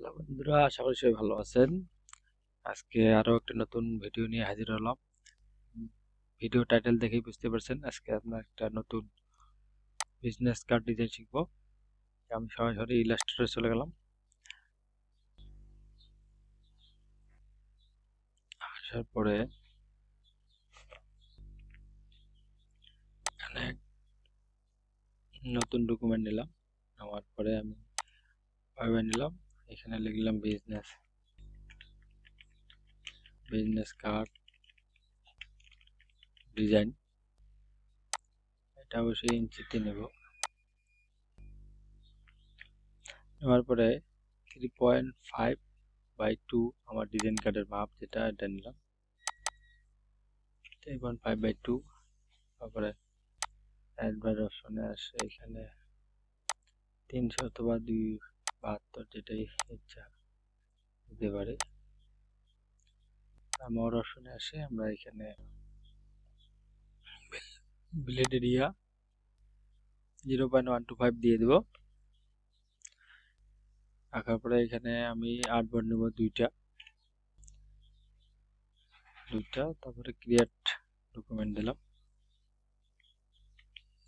Hello বন্ধুরা, আশা করি সবাই ভালো আছেন। আজকে আরো একটা নতুন ভিডিও নিয়ে হাজির হলাম। ভিডিও টাইটেল দেখেই বুঝতে পারছেন আজকে আমরা একটা নতুন বিজনেস কার্ড ডিজাইন শিখবো। আমি সরাসরি ইলাস্ট্রেটরে চলে গেলাম। আসার পরে এখানে নতুন ডকুমেন্ট নিলাম, নেওয়ার পরে আমি ফাইবার নিলাম, এখানে লিখলাম বিজনেস কার্ড ডিজাইন। এটা অবশ্যই ইঞ্চিতে নেব। নেওয়ার পরে 3.5/2 আমার ডিজাইন কার্ডের মাপ, যেটা এটা নিলাম 3.5/2। তারপরে অ্যাডভার অপশনে আসে এখানে 300 অথবা 272, যেটাই ইচ্ছা দিতে পারে। আমার অপশনে আসে আমরা এখানে ব্লেড এরিয়া 0.125 দিয়ে দেব। রাখার পরে এখানে আমি আর্টবোর্ড নেব দুইটা। তারপরে ক্রিয়েট ডকুমেন্ট দিলাম।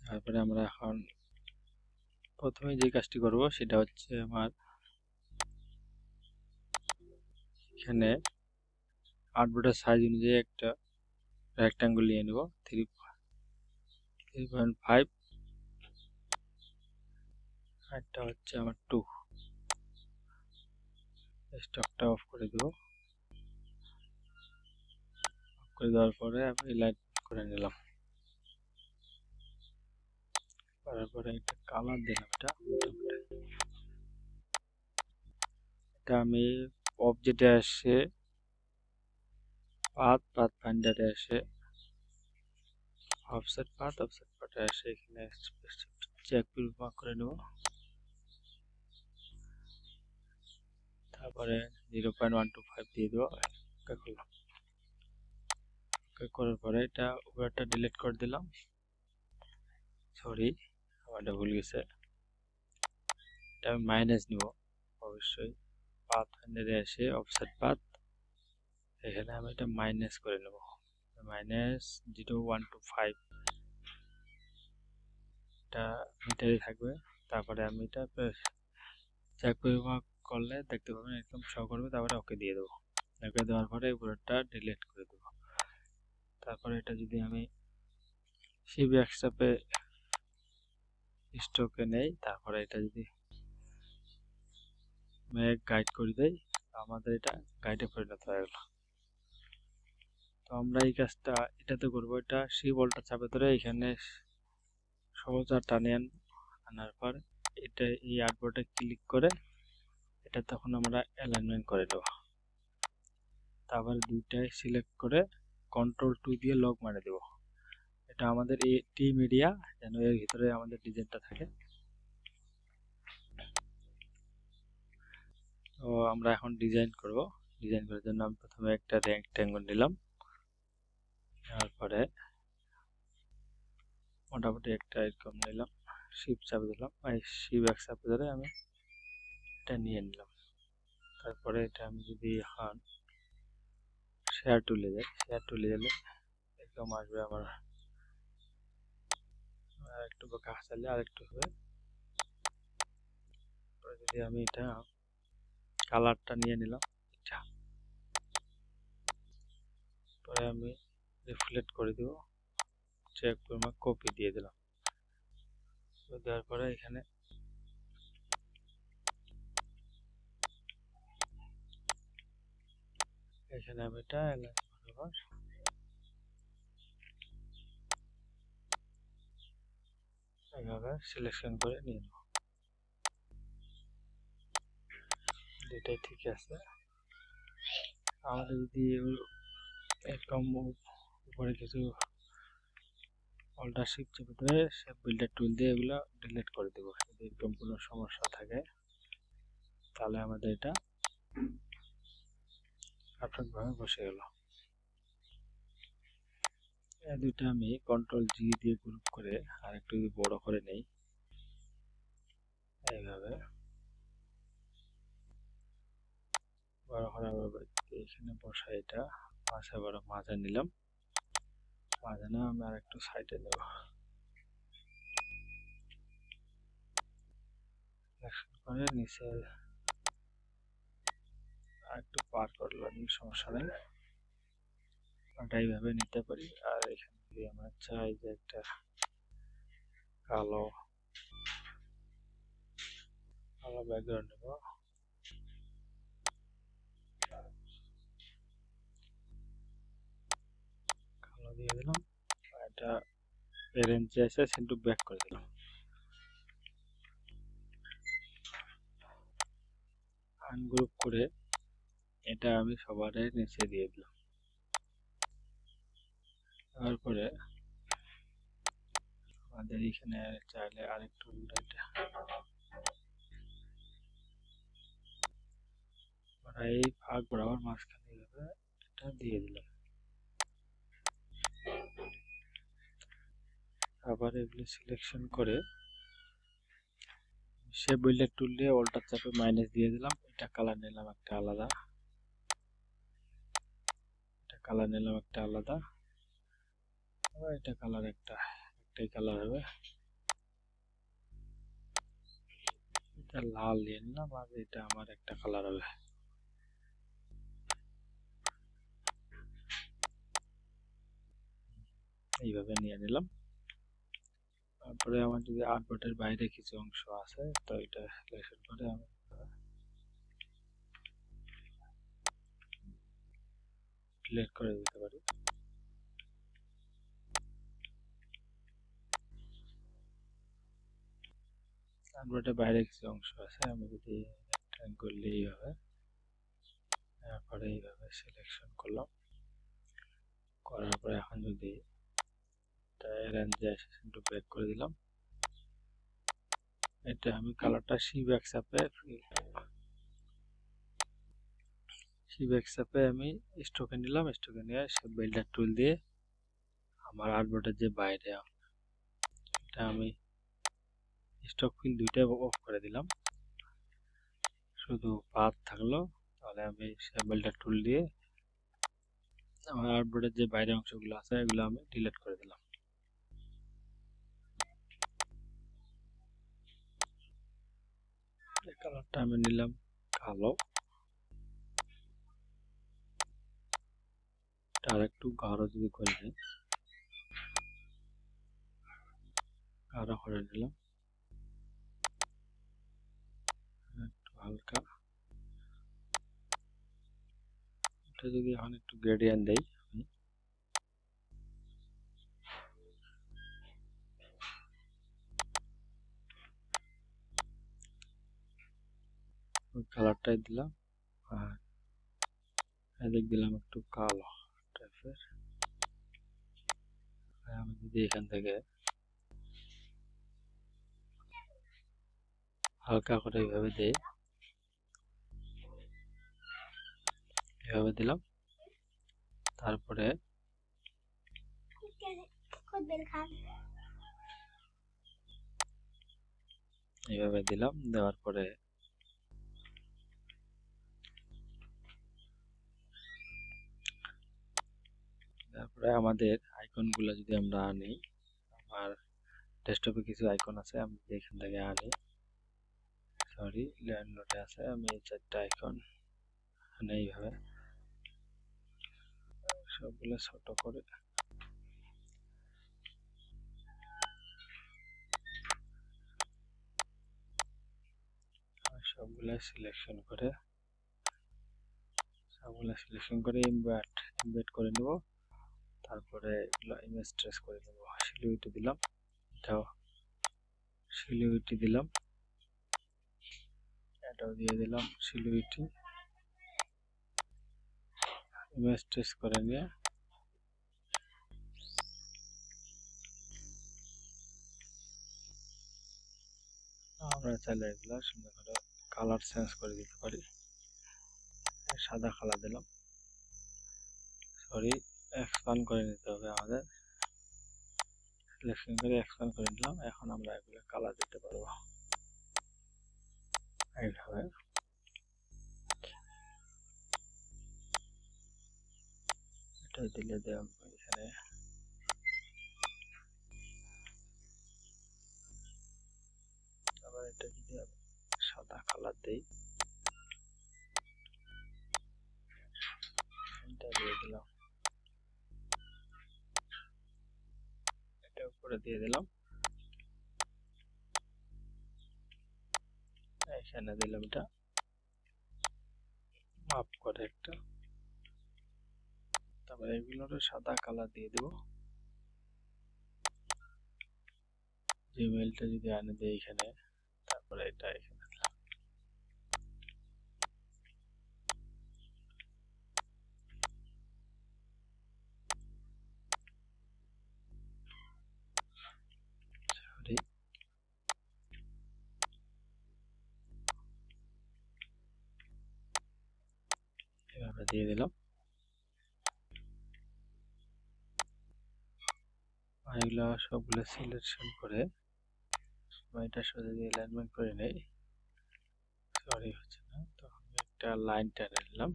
তারপরে আমরা এখন প্রথমে যে কাজটি করব সেটা হচ্ছে আমার এখানে আর্টবোর্ডের সাইজ অনুযায়ী একটা রেক্ট্যাঙ্গল নিয়ে নেব 3.5, এটা হচ্ছে আমার 2। স্টকটা অফ করে দেব। করে দেওয়ার পরে আমি লাইট করে নিলাম। করার পরে একটা কালার দিলাম। এটা আমি অবজেক্টে আসে পাথ ফাইন্ডারে আসে অফসেট পাথে আসে এখানে চেক করে নেব। তারপরে 0.125 দিয়ে দেবো। করলাম, করার পরে এটা উপরটা ডিলিট করে দিলাম। সরি, আমারটা ভুল গেছে। এটা আমি মাইনাস নিব অবশ্যই। পাথ ফাইন্ডারে আসে অফসেট পাথ, এখানে আমি এটা মাইনাস করে নেব। -0.125 এটা মিটারে থাকবে। তারপরে আমি এটা চেক পরিমাপ করলে দেখতে পাবেন একদম শো করবে। তারপরে ওকে দিয়ে দেবো। ওকে দেওয়ার পরে উপরটা ডিলিট করে দেবো। তারপরে এটা যদি আমি সিবি এক্সট্রাপে স্টকে নেই, তারপরে এটা যদি ম্যাক গাইড করে দেই, আমাদের এটা গাইডে পরিণত হয়ে গেল। তো আমরা এই কাজটা এটাতে করবো। এটা সি বলটা চাপে ধরে এখানে সহজা টানে আনার পর এটা এই আর্টবোর্ডে ক্লিক করে এটা তখন আমরা অ্যালাইনমেন্ট করে দেবো। তারপরে দুইটাই সিলেক্ট করে Ctrl+2 দিয়ে লক মারে দেবো। এটা আমাদের এই টিম এরিয়া, যেন এর ভিতরে আমাদের ডিজাইনটা থাকে। তো আমরা এখন ডিজাইন করব। ডিজাইন করার জন্য আমি প্রথমে একটা রেক্ট্যাঙ্গল নিলাম। তারপরে মোটামুটি একটা এরকম নিলাম, শিপ চাপে দিলাম, শিপ এক চাপে ধরে আমি এটা নিয়ে নিলাম। তারপরে এটা আমি যদি এখন শেয়ার টুলে যাই, শেয়ার টুলে গেলে এরকম আসবে আমার। একটু কাজ চাইলে আর একটু হবে। যদি আমি এটা কালারটা নিয়ে নিলাম, এটা পরে আমি রিফ্লেক্ট করে দেব। চেক করে কপি দিয়ে দিলাম। দেওয়ার পরে এখানে আমি এটা এভাবে সিলেকশন করে নিয়ে নেব। এটাই ঠিক আছে। আমাদের যদি এরকম উপরে কিছু অল্টার শিফট চেপে ধরে বিল্ডার টুল দিয়ে এগুলো ডিলিট করে দেবো। যদি এরকম কোনো সমস্যা থাকে তাহলে আমাদের এটা পারফেক্টভাবে বসে গেল। এই দুইটা আমি Ctrl+G দিয়ে গ্রুপ করে আর একটু বড় করে নেই। এইভাবে এটা মাঝে বড় মাঝে নিলাম, মাঝে না আমি আর একটু সাইডে নেব, করে নিচে আর একটু পার করলাম, সমস্যা নেই, ওটা এইভাবে নিতে পারি। আর এখানে যদি আমরা চাই যে একটা কালো কালো ব্যাকগ্রাউন্ড নেব, কালো দিয়ে দিলাম, এটা রেঞ্জ আছে সেন্টু ব্যাক করে দিলাম, আনগ্রুপ করে এটা আমি সবার নিচে দিয়ে দিলাম। তারপরে আমাদের এখানে চাইলে আরেকটু উল্টাইটা এই ভাগ বরাবর মাঝখানে এইভাবে এটা দিয়ে দিলাম। আবার এগুলো সিলেকশন করে শেপ বিল্ডার টুল দিয়ে অল্টার চাপে মাইনাস দিয়ে দিলাম, এটা কালার নিলাম একটা আলাদা, এটা কালার নিলাম একটা আলাদা, এটা কালার একটাই কালার হবে, এটা লাল দিয়ে নিলাম, আর এটা আমার একটা কালার হবে। এইভাবে নিয়ে নিলাম। তারপরে আমার যদি আর্টবোর্ডের বাইরে কিছু অংশ আছে তো এটা সিলেকশন করে আমি ডিলিট করে দিতে পারি। আর্টবোর্ডের বাইরে কিছু অংশ আছে, আমি যদি একটা করলে এইভাবে, তারপরে এইভাবে সিলেকশন করলাম, করার পরে এখন যদি রেঞ্জে এসে একটু ব্যাক করে দিলাম, এটা আমি কালারটা শিব্যাকসাপে আমি স্ট্রোকে নিলাম, স্ট্রোকে নিয়ে শেপ বিল্ডার টুল দিয়ে আমার আর্টবোর্ডের যে বাইরে এটা আমি স্টক ফিল দুইটাই অফ করে দিলাম, শুধু পাথ থাকলো। তাহলে আমি শেপ বিল্ডার টুল দিয়ে আমার আর্টবোর্ডের যে বাইরে অংশগুলো আছে এগুলো আমি ডিলিট করে দিলাম। কালারটা আমি নিলাম কালো, আর একটু গাঢ় যদি করে নিই, গাঢ় করে নিলাম, একটু হালকা, এটা যদি এখন একটু গ্রেডিয়েন্ট দেই, ওই কালারটাই দিলাম, আর এদিক দিলাম একটু কালো টাইপের। আমি যদি এখান থেকে হালকা করে এইভাবে দিই, এভাবে দিলাম, তারপরে এইভাবে দিলাম, দেওয়ার পরে তারপরে আমাদের আইকনগুলো যদি আমরা আনি, আমার ডেস্কটপে কিছু আইকন আছে, আমি এখান থেকে আনি, সরি ল্যান্ড নোটে আছে, আমি এই চারটা আইকন মানে এইভাবে সবগুলো ছোট করে সবগুলো সিলেকশন করে ইমবেড করে নেব। তারপরে এগুলো ইমেজ ট্রেস করে নেব, সিলিউইটি দিলাম, এটাও সিলিউইটি দিলাম, এটাও দিয়ে দিলাম সিলিউইটি, ইমেজ ট্রেস করে নিয়ে আমরা চাইলে এগুলো সুন্দর করে কালার চেঞ্জ করে দিতে পারি। সাদা কালার দিলাম, সরি এক্সপান্ড করে নিতে হবে আমাদের, সিলেকশন করে এক্সপান্ড করে নিলাম। এখন আমরা এগুলো কালার দিতে পারবো এইভাবে। যদি এখানে আবার এটা যদি সাদা কালার দেই, এটা দিয়ে দিলাম, এটা উপরে দিয়ে দিলাম, এখানে দিলাম এটা মাপ করে একটা, তারপরে এগুলোর সাদা কালার দিয়ে দেব। জিমেইলটা যদি আনে দিই এখানে, তারপরে এটা এখানে দিলাম। সরি, এভাবে দিয়ে দিলাম। এগুলো সবগুলো সিলেকশন করে এটার সাথে দিয়ে অ্যালাইনমেন্ট করে নেই। সরি হচ্ছে না, তো আমি একটা লাইন টেনে নিলাম।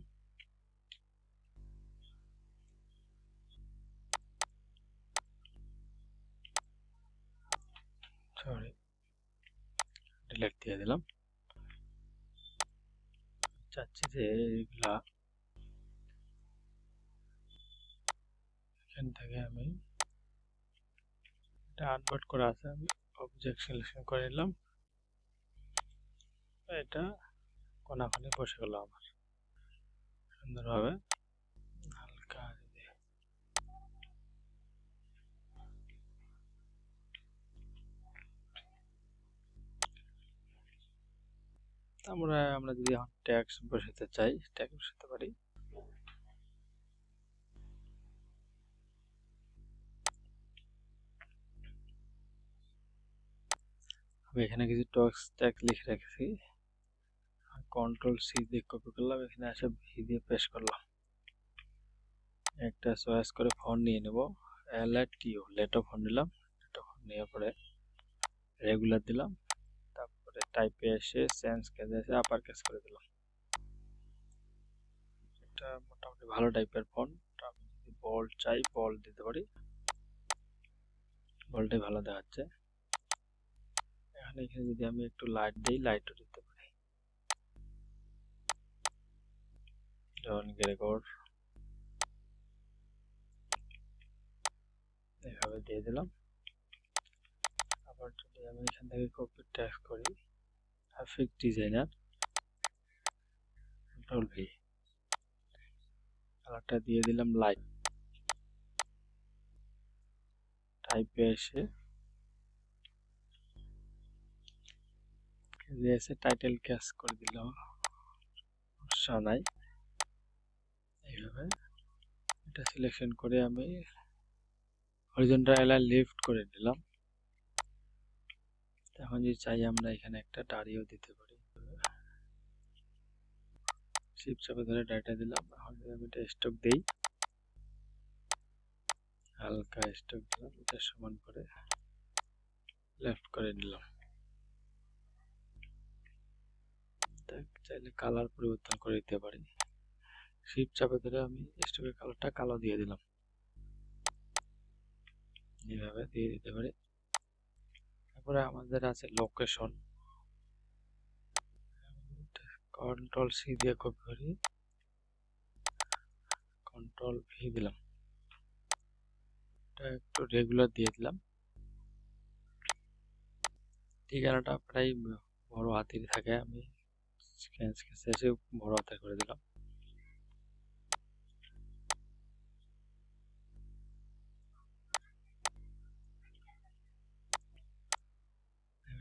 সরি, ডিলিট দিয়ে দিলাম। চাচ্ছি যে এগুলা এখান থেকে আমি এটা আনবোর্ড করা আছে, আমি অবজেক্ট সিলেকশন করে নিলাম। এটা কোনাকুনি বসে গেল আমার সুন্দরভাবে। হালকা আমরা যদি এখন ট্যাক্স বসাতে চাই, ট্যাক্স বসাতে পারি। আমি এখানে কিছু ট্যাক্স লিখে রেখেছি, কন্ট্রোল সি দিয়ে কপি করলাম, এখানে এসে ভি দিয়ে পেস্ট করলাম। একটা চয়েস করে ফন্ট নিয়ে নেব, LATO লেটো ফন্ট নিলাম। লেটো ফন্ট নেওয়ার পরে রেগুলার দিলাম, তারপরে টাইপে এসে সেন্স কেসে এসে আপার কেস করে দিলাম। এটা মোটামুটি ভালো টাইপের ফন্ট। আমি যদি বোল্ড চাই বোল্ড দিতে পারি, বোল্ডটাই ভালো দেখাচ্ছে। এখানে যদি আমি একটু লাইট দিই, লাইটও দিতে পারি। জন গ্রেগর এভাবে দিয়ে দিলাম। আবার যদি আমি এখান থেকে কপি টেক্সট করি, গ্রাফিক ডিজাইনার, কন্ট্রোল ভি, কালারটা দিয়ে দিলাম লাইট, টাইপে এসে টাইটেল ক্যাচ করে দিলাম, সমস্যা নাই। এইভাবে এটা সিলেকশন করে আমি হরিজন্টাল অ্যালাইন লিফট করে নিলাম। এখন যদি চাই আমরা এখানে একটা দাড়িও দিতে পারি, শিফট চাপে ধরে ডাটা দিলাম। এখন যদি আমি এটা স্টক দেই, হালকা স্টক দিলাম, এটা সমান করে লেফট করে নিলাম। চাইলে কালার পরিবর্তন করে দিতে পারি, শিফট চাপে ধরে আমি স্টকের কালারটা কালো দিয়ে দিলাম, এইভাবে দিয়ে দিতে পারি। তারপরে আমাদের আছে লোকেশন, কন্ট্রোল সি দিয়ে কপি করি, কন্ট্রোল ভি দিলাম, এটা একটু রেগুলার দিয়ে দিলাম। ঠিকানাটা প্রায় বড় হাতের থাকে, আমি এসে বড় হাতের করে দিলাম।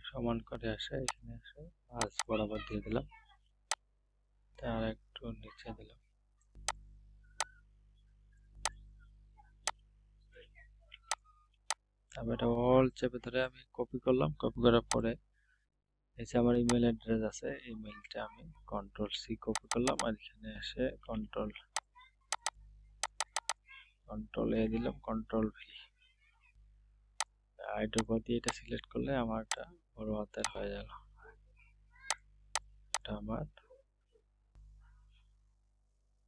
সমান করে আসে, এখানে এসে মাঝ বরাবর দিয়ে দিলাম, তার একটু নিচে দিলাম। তারপর এটা অল চেপে ধরে আমি কপি করলাম, কপি করার পরে এসে আমার ইমেল অ্যাড্রেস আছে, ইমেলটা আমি কন্ট্রোল সি কপি করলাম, আর এখানে এসে কন্ট্রোল এ দিলাম, কন্ট্রোল ভি, আইড্রোপা দিয়ে এটা সিলেক্ট করলে আমার এটা বড় হাতের হয়ে গেল। এটা আমার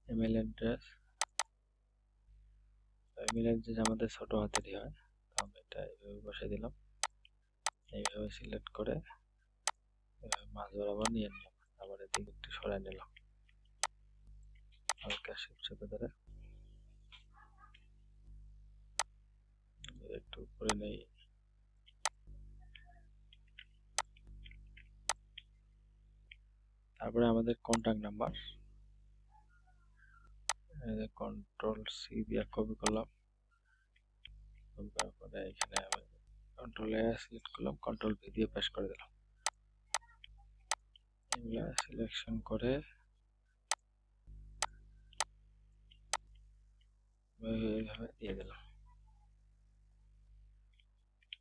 ইমেল অ্যাড্রেস, মিলের যে আমাদের ছোট হাতেরই হয়, তো আমি এটা এইভাবে বসে দিলাম, এইভাবে সিলেক্ট করে মাঝ বরাবর নিয়ে নিলাম, আবার এদিকে একটু সরাই নিলাম হালকা চেপে ধরে একটু উপরে নেই। তারপরে আমাদের কন্টাক্ট নাম্বার কন্ট্রোল সি দিয়ে কপি করলাম, কপি করার পরে এখানে আমি কন্ট্রোল এ সিলেক্ট করলাম, কন্ট্রোল ভি দিয়ে পেস্ট করে দিলাম। এগুলা সিলেকশন করে এইভাবে দিয়ে দিলাম।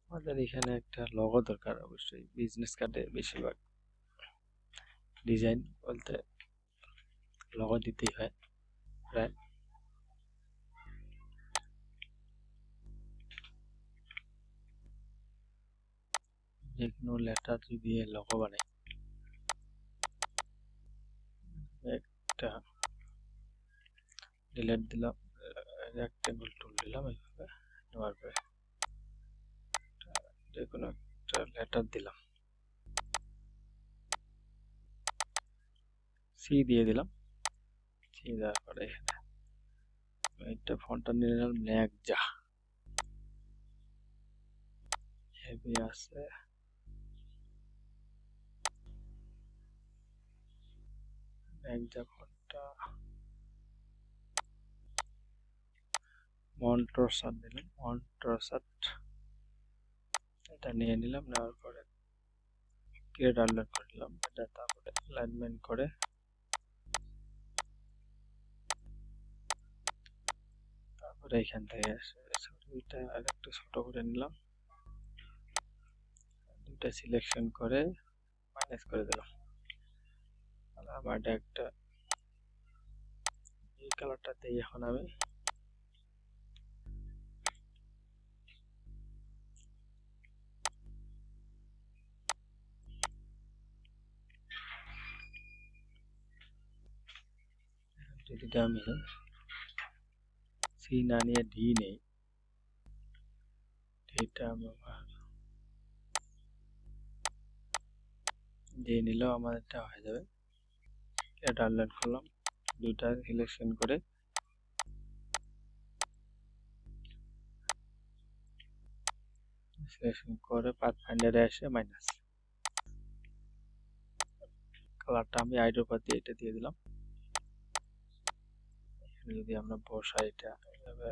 আমাদের এখানে একটা লোগো দরকার, অবশ্যই বিজনেস কার্ডে বেশিরভাগ ডিজাইন বলতে লোগো দিতেই হয় প্রায়। যে কোনো লেটার দিয়ে লোগো বানাই, একটা ডিলিট দিলাম, রেক্টেঙ্গল টুল দিলাম, এইভাবে নেওয়ার পরে যে কোনো একটা লেটার দিলাম, সি দিয়ে দিলাম। সি দেওয়ার পরে এখানে একটা ফন্টটা নিয়ে নিলাম ন্যাকজা, হেভি আছে, ন্যাকজা ফন্টটা মন্ট্রোসাট দিলাম, মন্ট্রোসাট এটা নিয়ে নিলাম, নেওয়ার পরে ক্রিয়েট আনলক করে নিলাম এটা, তারপরে অ্যালাইনমেন্ট করে তারপরে এখান থেকে দুইটা আর একটু ছোট করে নিলাম, দুইটা সিলেকশন করে মাইনাস করে দিলাম। আবার এটা একটা এই কালারটাতে এখন আমি যদি আমি সি না নিয়ে ডি নেই, এটা দিয়ে নিলেও আমাদেরটা হয়ে যাবে। এটা ডাউনলোড করলাম, দুইটা সিলেকশন করে পাথফাইন্ডারে এসে মাইনাস, কালারটা আমি আইড্রোপার দিয়ে এটা দিয়ে দিলাম। এখানে যদি আমরা বসাই এটা এইভাবে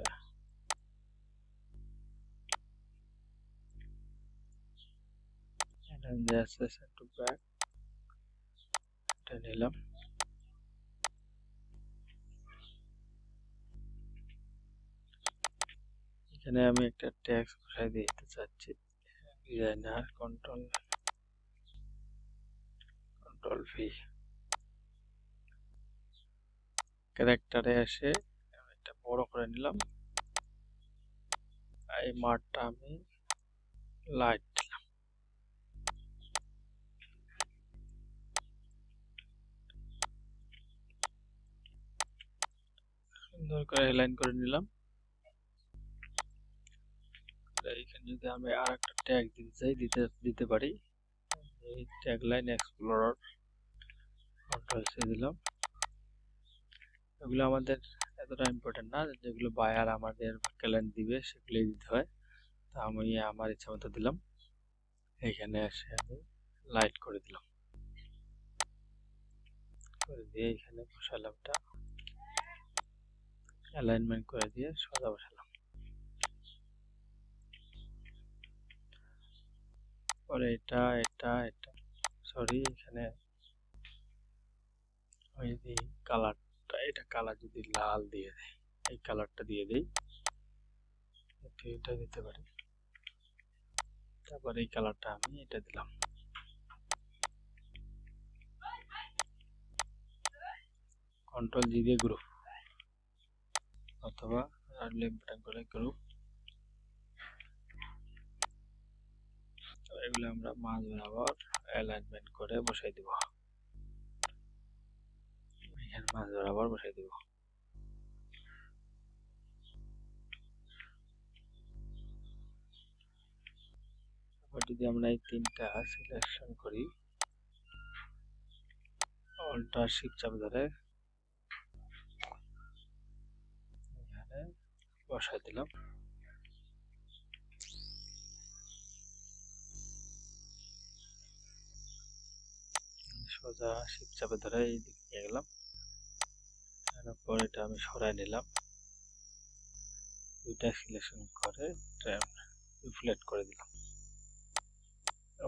একটু ব্যাক এটা নিলাম, এখানে আমি একটা ট্যাক্স বসাই দিতে চাচ্ছি, ডিজাইনার কন্ট্রোল ভি, ক্যারেক্টারে এসে এটা বড় করে নিলাম, এই মার্কটা আমি লাইট দিলাম, সুন্দর করে লাইন করে নিলাম। এখানে যদি আমি আর একটা ট্যাগ দিতে চাই দিতে পারি, এই tag line explorer control C দিলাম। এগুলো আমাদের এতটা ইম্পর্টেন্ট না, যেগুলো বায়ার আমাদের ক্লায়েন্ট দিবে সেগুলোই দিতে হয়, তা আমি আমার ইচ্ছা মতো দিলাম। এখানে এসে আমি লাইট করে দিলাম, করে দিয়ে এখানে বসালাম, এটা অ্যালাইনমেন্ট করে দিয়ে সোজা বসালাম। পরে এটা এটা এটা সরি এখানে ওই যে কালারটা, এটা কালার যদি লাল দিয়ে দেয়, এই কালারটা দিয়ে দেই, এটা দিতে পারি। তারপরে এই কালারটা আমি এটা দিলাম, কন্ট্রোল জি দিয়ে গ্রুপ অথবা লেফট বাটন করে গ্রুপ। এগুলো আমরা মাঝ বরাবর অ্যালাইনমেন্ট করে বসাই দিব, এখানে মাঝ বরাবর বসাই দিব। তারপর যদি আমরা এই তিনটা সিলেকশন করি, অল্টার শিফট চাপে ধরে এখানে বসাই দিলাম। সোজা শিফট চাপে ধরে এই দিকে নিয়ে গেলাম, তারপর এটা আমি সরাই নিলাম, দুইটা সিলেকশন করে রিফ্লেক্ট করে দিলাম।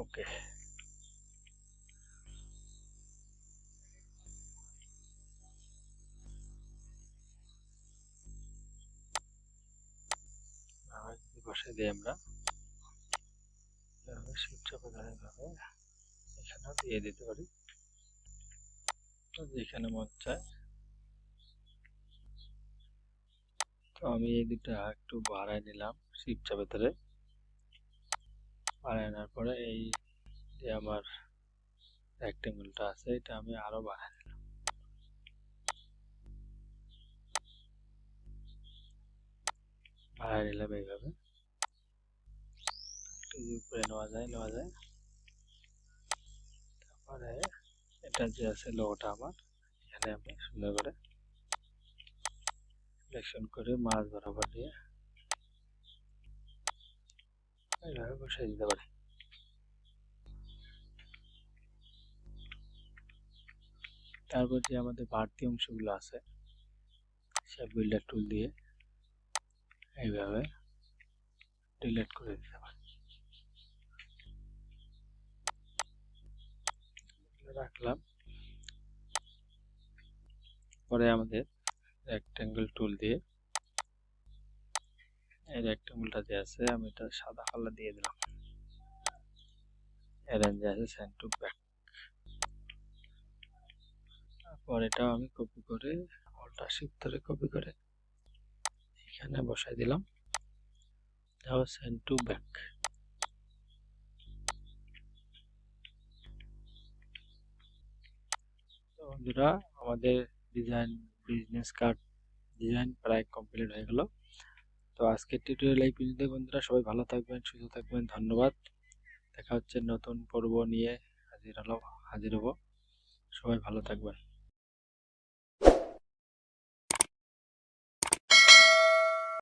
ওকে, বসাই দিই আমরা শিফট চাপে ধরে এভাবে এখানেও দিয়ে দিতে পারি, যেখানে মন চায়। তো আমি এই দুটা একটু বাড়াই নিলাম শিফট চাপে ধরে, বাড়াই নেওয়ার পরে এই যে আমার রেক্টেঙ্গলটা আছে এটা আমি আরো বাড়াই নিলাম, বাড়াই নিলাম এইভাবে। একটু উপরে নেওয়া যায়। তারপরে এটা যে আছে লোগোটা আমার, এখানে আমি সুন্দর করে সিলেকশন করে মাঝ বরাবর দিয়ে এইভাবে বসাই দিতে পারি। তারপর যে আমাদের বাড়তি অংশগুলো আছে সব বিল্ডার টুল দিয়ে এইভাবে ডিলিট করে দিতে পারি। রাখলাম, পরে আমাদের রেক্টেঙ্গল টুল দিয়ে এই রেক্টেঙ্গলটা যে আছে আমি এটা সাদা কালার দিয়ে দিলাম, অ্যারেঞ্জ আছে সেন্ড টু ব্যাক। তারপর এটাও আমি কপি করে অল্টার শিফট ধরে কপি করে এখানে বসাই দিলাম, তাও সেন্ড টু ব্যাক। তো বন্ধুরা, আমাদের ডিজাইন বিজনেস কার্ড ডিজাইন প্রায় কমপ্লিট হয়ে গেল। তো আজকের টিউটোরিয়াল এই পর্যন্ত বন্ধুরা, সবাই ভালো থাকবেন, সুস্থ থাকবেন, ধন্যবাদ। দেখা হচ্ছে নতুন পর্ব নিয়ে হাজির হব। সবাই ভালো থাকবেন।